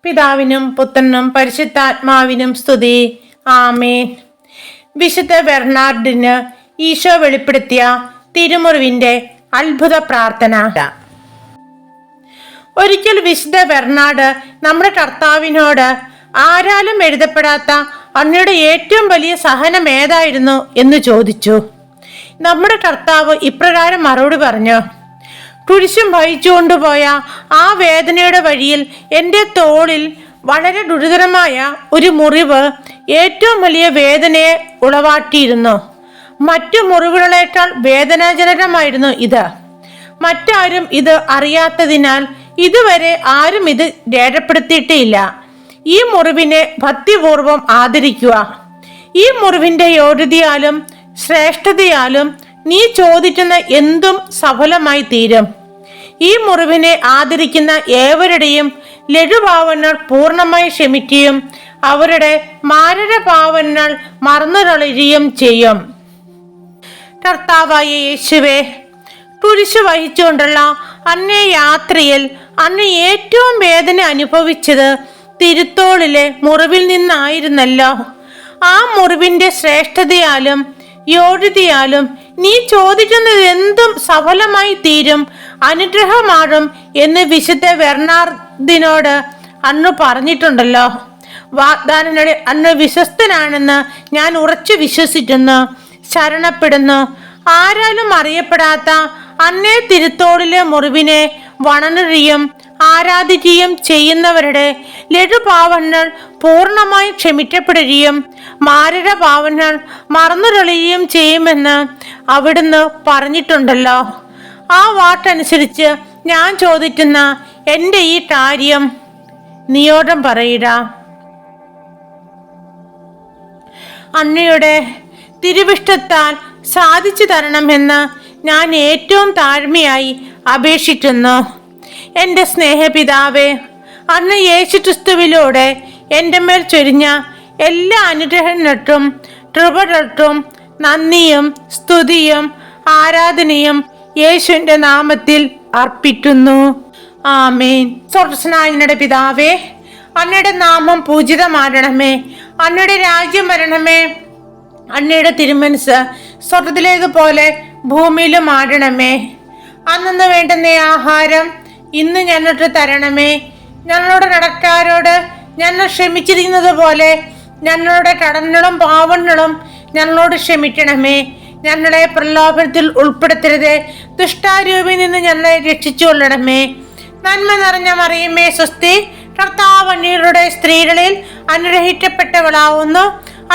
പിതാവിനും പുത്രനും പരിശുദ്ധാത്മാവിനും സ്തുതി. ആമേൻ. വിശുദ്ധ ബെർണാർഡിന് ഈശോ വെളിപ്പെടുത്തിയ തിരുമുറിവിന്റെ അത്ഭുത പ്രാർത്ഥന. ഒരിക്കൽ വിശുദ്ധ ബെർണാർഡ് നമ്മുടെ കർത്താവിനോട് ആരാലും എഴുതപ്പെടാത്ത അങ്ങയുടെ ഏറ്റവും വലിയ സഹനം ഏതായിരുന്നു എന്ന് ചോദിച്ചു. നമ്മുടെ കർത്താവ് ഇപ്രകാരം മറുപടി പറഞ്ഞു: കുരിശും വഹിച്ചുകൊണ്ടുപോയ ആ വേദനയുടെ വഴിയിൽ എൻ്റെ തോളിൽ വളരെ ഗുരുതരമായ ഒരു മുറിവ് ഏറ്റവും വലിയ വേദനയെ ഉളവാക്കിയിരുന്നു. മറ്റു മുറിവുകളേക്കാൾ വേദനാജനകമായിരുന്നു ഇത്. മറ്റാരും ഇത് അറിയാത്തതിനാൽ ഇതുവരെ ആരും ഇത് രേഖപ്പെടുത്തിയിട്ടില്ല. ഈ മുറിവിനെ ഭക്തിപൂർവം ആദരിക്കുക. ഈ മുറിവിന്റെ യോഗ്യതയാലും ശ്രേഷ്ഠതയാലും നീ ചോദിക്കുന്ന എന്തും സഫലമായി തീരും. ഈ മുറിവിനെ ആദരിക്കുന്ന ഏവരുടെയും ലഘുഭാവങ്ങൾ പൂർണ്ണമായി ക്ഷമിക്കുകയും അവരുടെ മാരകഭാവങ്ങൾ മറന്നുകളയുകയും ചെയ്യും. കർത്താവായ യേശുവേ, കുരിശ് വഹിച്ചുകൊണ്ടുള്ള അങ്ങേ യാത്രയിൽ അങ്ങ് ഏറ്റവും വേദന അനുഭവിച്ചത് തിരുത്തോളിലെ മുറിവിൽ നിന്നായിരുന്നല്ലോ. ആ മുറിവിന്റെ ശ്രേഷ്ഠതയാലും യോഗ്യതയാലും നീ ചോദിക്കുന്നത് എന്തും സഫലമായി തീരും, അനുഗ്രഹമാകും എന്ന് വിശുദ്ധ ബെർണാർഡിനോട് അന്ന് പറഞ്ഞിട്ടുണ്ടല്ലോ. വാഗ്ദാനങ്ങളിൽ അന്ന് വിശ്വസ്തനാണെന്ന് ഞാൻ ഉറച്ചു വിശ്വസിക്കുന്നു, ശരണപ്പെടുന്നു. ആരാലും അറിയപ്പെടാത്ത അന്നേ തിരുത്തോളിലെ മുറിവിനെ വണങ്ങുകയും ആരാധിക്കുകയും ചെയ്യുന്നവരുടെ ലഘുപാവങ്ങൾ പൂർണ്ണമായി ക്ഷമിക്കപ്പെടുകയും മാരകപാവങ്ങൾ മറന്നുകളയുകയും ചെയ്യുമെന്ന് അവിടുന്ന് പറഞ്ഞിട്ടുണ്ടല്ലോ. ആ വാക്കനുസരിച്ച് ഞാൻ ചോദിക്കുന്ന എൻ്റെ ഈ കാര്യം നിയോടം പറയുക. അങ്ങയുടെ തിരുവിഷ്ടത്താൽ സാധിച്ചു തരണമെന്ന് ഞാൻ ഏറ്റവും താഴ്മയായി അപേക്ഷിക്കുന്നു. എൻ്റെ സ്നേഹപിതാവേ, അന്ന് യേശുക്രിസ്തുവിലൂടെ എൻ്റെ മേൽ ചൊരിഞ്ഞ എല്ലാ അനുഗ്രഹങ്ങൾക്കും കൃപകൾക്കും നന്ദിയും സ്തുതിയും ആരാധനയും യേശുവിൻ്റെ നാമത്തിൽ അർപ്പിക്കുന്നു. ആമേൻ. സ്വർഗ്ഗസ്ഥനായ പിതാവേ, അങ്ങയുടെ നാമം പൂജിതമാകണമേ. അങ്ങയുടെ രാജ്യം വരണമേ. അങ്ങയുടെ തിരുമനസ് സ്വർഗ്ഗത്തിലേക്ക് പോലെ ഭൂമിയിലും ആകണമേ. അന്നു വേണ്ടുന്ന ആഹാരം ഇന്ന് ഞങ്ങൾക്ക് തരണമേ. ഞങ്ങളുടെ കടക്കാരോട് ഞങ്ങൾ ക്ഷമിച്ചിരിക്കുന്നത് പോലെ ഞങ്ങളുടെ കടങ്ങളും പാവങ്ങളും ഞങ്ങളോട് ക്ഷമിക്കണമേ. ഞങ്ങളെ പ്രലോഭനത്തിൽ ഉൾപ്പെടുത്തരുത്, ദുഷ്ടാരൂപിൽ നിന്ന് ഞങ്ങളെ രക്ഷിച്ചുകൊള്ളണമേ. നന്മ നിറഞ്ഞ മറിയമേ സ്വസ്തി, കർത്താവ് അങ്ങയുടെ സ്ത്രീകളിൽ അനുഗ്രഹിക്കപ്പെട്ടവളാവുന്നു.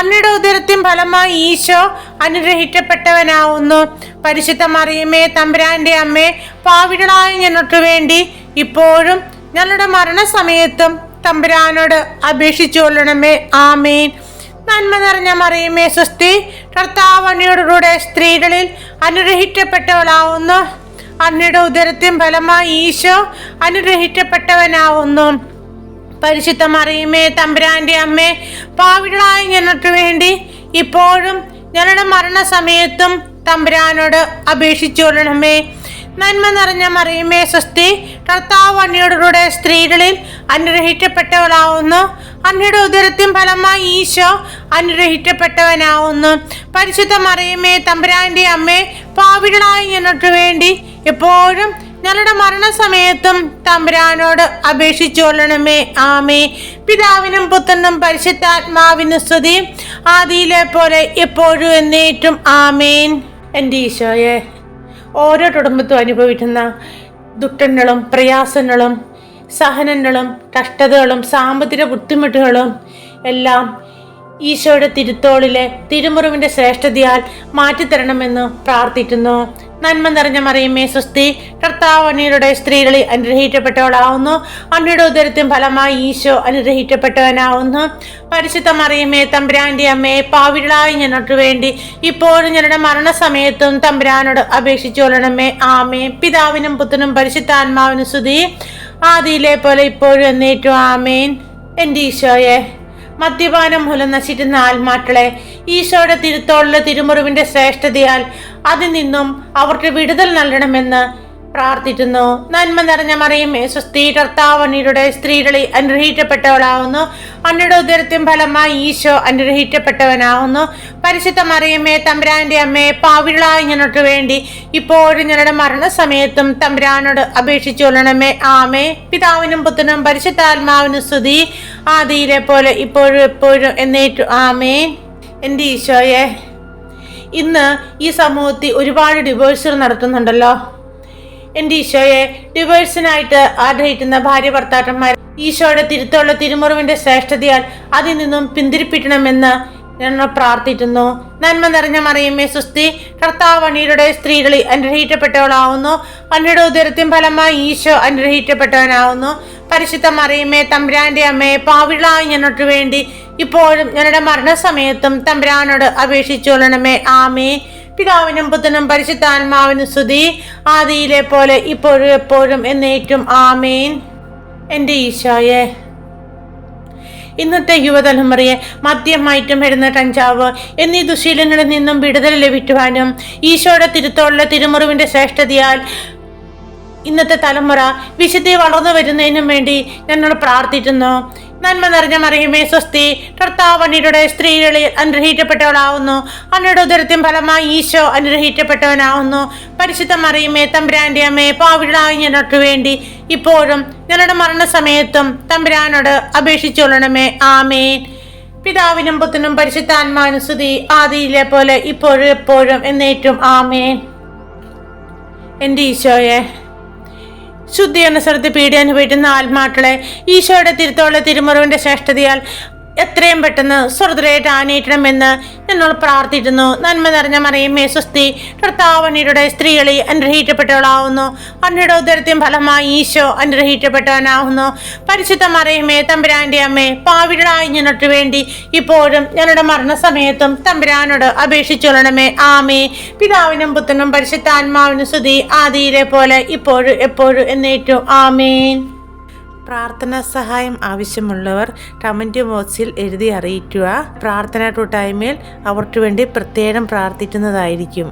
അങ്ങയുടെ ഉദരത്തിൻ ഫലമായി ഈശോ അനുഗ്രഹിക്കപ്പെട്ടവനാവുന്നു. പരിശുദ്ധ മറിയമേ തമ്പുരാന്റെ അമ്മേ, പാപികളായ ഞങ്ങൾക്ക് വേണ്ടി ഇപ്പോഴും ഞങ്ങളുടെ മരണസമയത്തും തമ്പുരാനോട് അപേക്ഷിച്ചു കൊള്ളണമേ. ആമേൻ. നന്മ നിറഞ്ഞ മറിയമേ സ്വസ്തി, കർത്താവ് അങ്ങയുടെ സ്ത്രീകളിൽ അനുഗ്രഹിക്കപ്പെട്ടവളാവുന്നു. അങ്ങയുടെ ഉദരത്തിൻ ഫലമായി ഈശോ അനുഗ്രഹിക്കപ്പെട്ടവനാവുന്നു. പരിശുദ്ധ മറിയമേ തമ്പുരാന്റെ അമ്മേ, പാപികളായ ഞങ്ങൾക്ക് വേണ്ടി ഇപ്പോഴും ഞങ്ങളുടെ മരണസമയത്തും തമ്പുരാനോട് അപേക്ഷിച്ചു കൊള്ളണമേ. നന്മ നിറഞ്ഞ മറിയമേ സ്വസ്തി, കർത്താവ് അങ്ങയുടെ സ്ത്രീകളിൽ അനുഗ്രഹിക്കപ്പെട്ടവളാവുന്നു. അങ്ങയുടെ ഉദരത്തിൻ ഫലമായി ഈശോ അനുഗ്രഹിക്കപ്പെട്ടവനാവുന്നു. പരിശുദ്ധ മറിയമേ തമ്പുരാന്റെ അമ്മേ, പാപികളായ ഞങ്ങൾക്ക് വേണ്ടി എപ്പോഴും ഞങ്ങളുടെ മരണസമയത്തും തമ്പുരാനോട് അപേക്ഷിച്ചു കൊള്ളണമേ. ആമേ. പിതാവിനും പുത്രനും പരിശുദ്ധാത്മാവിനും സ്തുതി, ആദിയിലെ പോലെ എപ്പോഴും എന്നേറ്റും. ആമേൻ. എൻ്റെ ഈശോയെ, ഓരോ കുടുംബത്തും അനുഭവിക്കുന്ന ദുഃഖങ്ങളും പ്രയാസങ്ങളും സഹനങ്ങളും കഷ്ടതകളും സാമ്പത്തിക ബുദ്ധിമുട്ടുകളും എല്ലാം ഈശോയുടെ തിരുത്തോളിലെ തിരുമുറിവിന്റെ ശ്രേഷ്ഠതയാൽ മാറ്റിത്തരണമെന്ന് പ്രാർത്ഥിക്കുന്നു. നന്മ നിറഞ്ഞ മറിയമേ സ്വസ്തി, കർത്താവ് അങ്ങയുടെ സ്ത്രീകളിൽ അനുഗ്രഹിക്കപ്പെട്ടവളാവുന്നു. അങ്ങയുടെ ഉദരത്തിൻ ഫലമായി ഈശോ അനുഗ്രഹിക്കപ്പെട്ടവനാവുന്നു. പരിശുദ്ധ മറിയമേ തമ്പുരാന്റെ അമ്മേ, പാപികളായ ഞങ്ങൾക്ക് വേണ്ടി ഇപ്പോഴും ഞങ്ങളുടെ മരണസമയത്തും തമ്പുരാനോട് അപേക്ഷിച്ചു കൊള്ളണമേ. ആമേ. പിതാവിനും പുത്രനും പരിശുദ്ധാത്മാവിനും സ്തുതി, ആദിയിലെ പോലെ ഇപ്പോഴും എന്നേറ്റും. ആമേൻ. എൻ്റെ ഈശോയെ, മദ്യപാനം മൂലം നശിക്കുന്ന ആത്മാക്കളെ ഈശോയുടെ തിരുത്തോളിലെ തിരുമുറിവിന്റെ ശ്രേഷ്ഠതയാൽ അതിൽ നിന്നും അവർക്ക് വിടുതൽ നൽകണമെന്ന് പ്രാർത്ഥിക്കുന്നു. നന്മ നിറഞ്ഞ മറിയമേ സ്വസ്തി, കർത്താവ് അങ്ങയുടെ സ്ത്രീകളിൽ അനുഗ്രഹിക്കപ്പെട്ടവളാവുന്നു. അങ്ങയുടെ ഉദരത്തിൻ ഫലമായി ഈശോ അനുഗ്രഹിക്കപ്പെട്ടവനാവുന്നു. പരിശുദ്ധ മറിയമേ തമ്പുരാന്റെ അമ്മേ, പാപികളായ ഞങ്ങൾക്ക് വേണ്ടി ഇപ്പോഴും ഞങ്ങളുടെ മരണസമയത്തും തമ്പുരാനോട് അപേക്ഷിച്ചുകൊള്ളണമേ. ആമേ. പിതാവിനും പുത്രനും പരിശുദ്ധാത്മാവിനും സ്തുതി, ആദിയിലെ പോലെ ഇപ്പോഴും എപ്പോഴും എന്നേറ്റു. ആമേൻ. എൻ്റെ ഈശോയെ, ഇന്ന് ഈ സമൂഹത്തിൽ ഒരുപാട് ഡിവോഴ്സുകൾ നടത്തുന്നുണ്ടല്ലോ. എൻ്റെ ഈശോയെ, ഡിവോഴ്സിനായിട്ട് ആഗ്രഹിക്കുന്ന ഭാര്യ ഭർത്താക്കന്മാർ ഈശോയുടെ തിരുത്തുള്ള തിരുമുറിവിന്റെ ശ്രേഷ്ഠതയാൽ അതിൽ നിന്നും പിന്തിരിപ്പിക്കണമെന്ന് ഞങ്ങൾ പ്രാർത്ഥിക്കുന്നു. നന്മ നിറഞ്ഞ മറിയമേ സ്വസ്തി, കർത്താവ് അങ്ങയുടെ സ്ത്രീകളിൽ അനുഗ്രഹിക്കപ്പെട്ടവളാവുന്നു. അങ്ങയുടെ ഉദരത്തിൻ ഫലമായി ഈശോ അനുഗ്രഹിക്കപ്പെട്ടവനാവുന്നു. പരിശുദ്ധ മറിയമേ തമ്പുരാന്റെ അമ്മയെ, പാപികളായ ഞങ്ങൾക്ക് വേണ്ടി ഇപ്പോഴും ഞങ്ങളുടെ മരണസമയത്തും തമ്പുരാനോട് അപേക്ഷിച്ചുകൊള്ളണമേ. ആമേ. പിതാവിനും പുത്രനും പരിശുദ്ധാത്മാവിനും സ്തുതി, ആദിയിലെ പോലെ ഇപ്പോഴും എപ്പോഴും എന്നേറ്റും. ആമേൻ. എൻ്റെ ഈശോയെ, ഇന്നത്തെ യുവതലമുറയെ മദ്യമായിട്ടും മരുന്ന്, കഞ്ചാവ് എന്നീ ദുശീലങ്ങളിൽ നിന്നും വിടുതൽ ലഭിക്കുവാനും ഈശോയുടെ തിരുത്തോളിലെ തിരുമുറിവിന്റെ ശ്രേഷ്ഠതയാൽ ഇന്നത്തെ തലമുറ വിശുദ്ധി വളർന്നു വരുന്നതിനും വേണ്ടി ഞങ്ങൾ പ്രാർത്ഥിക്കുന്നു. നന്മ നിറഞ്ഞ മറിയമേ സ്വസ്തി, കർത്താവ് അങ്ങയുടെ സ്ത്രീകളിൽ അനുഗ്രഹിക്കപ്പെട്ടവളാവുന്നു. അങ്ങയുടെ ഉദരത്തിൻ ഫലമായി ഈശോ അനുഗ്രഹിക്കപ്പെട്ടവനാവുന്നു. പരിശുദ്ധ മറിയമേ തമ്പുരാന്റെ അമ്മേ, പാപികളായ ഞങ്ങൾക്ക് വേണ്ടി ഇപ്പോഴും ഞങ്ങളുടെ മരണസമയത്തും തമ്പുരാനോട് അപേക്ഷിച്ചുകൊള്ളണമേ. ആമേൻ. പിതാവിനും പുത്രനും പരിശുദ്ധാത്മാവിനും സ്തുതി, ആദിയിലെ പോലെ ഇപ്പോഴും എപ്പോഴും എന്നേറ്റും. ആമേൻ. എൻ്റെ ഈശോയെ, ശുദ്ധി എന്ന സ്ഥലത്ത് പീഡ അനുഭവിക്കുന്ന ആത്മാക്കളെ ഈശോയുടെ തിരുത്തോള തിരുമുറിവിന്റെ ശ്രേഷ്ഠതയാൽ എത്രയും പെട്ടെന്ന് സ്വർഗ്ഗത്തിലേക്ക് ആനയിക്കണമെന്ന് ഞങ്ങൾ പ്രാർത്ഥിക്കുന്നു. നന്മ നിറഞ്ഞ മറിയമേ സ്വസ്തി, കർത്താവ് അങ്ങയുടെ സ്ത്രീകളിൽ അനുഗ്രഹിക്കപ്പെട്ടവളാവുന്നു. അങ്ങയുടെ ഉദരത്തിൻ ഫലമായി ഈശോ അനുഗ്രഹിക്കപ്പെട്ടവനാവുന്നു. പരിശുദ്ധ മറിയമേ തമ്പുരാന്റെ അമ്മേ, പാപികളായ ഞങ്ങൾക്ക് വേണ്ടി ഇപ്പോഴും ഞങ്ങളുടെ മരണസമയത്തും തമ്പുരാനോട് അപേക്ഷിച്ചുകൊള്ളണമേ. ആമേ. പിതാവിനും പുത്രനും പരിശുദ്ധാത്മാവിനും സ്തുതി, ആദിയിലെ പോലെ ഇപ്പോഴും എപ്പോഴും എന്നേറ്റു. ആമേൻ. പ്രാർത്ഥനാ സഹായം ആവശ്യമുള്ളവർ കമൻറ്റ് ബോക്സിൽ എഴുതി അറിയിക്കുക. പ്രാർത്ഥനാ കൂട്ടായ്മയിൽ അവർക്ക് വേണ്ടി പ്രത്യേകം പ്രാർത്ഥിക്കുന്നതായിരിക്കും.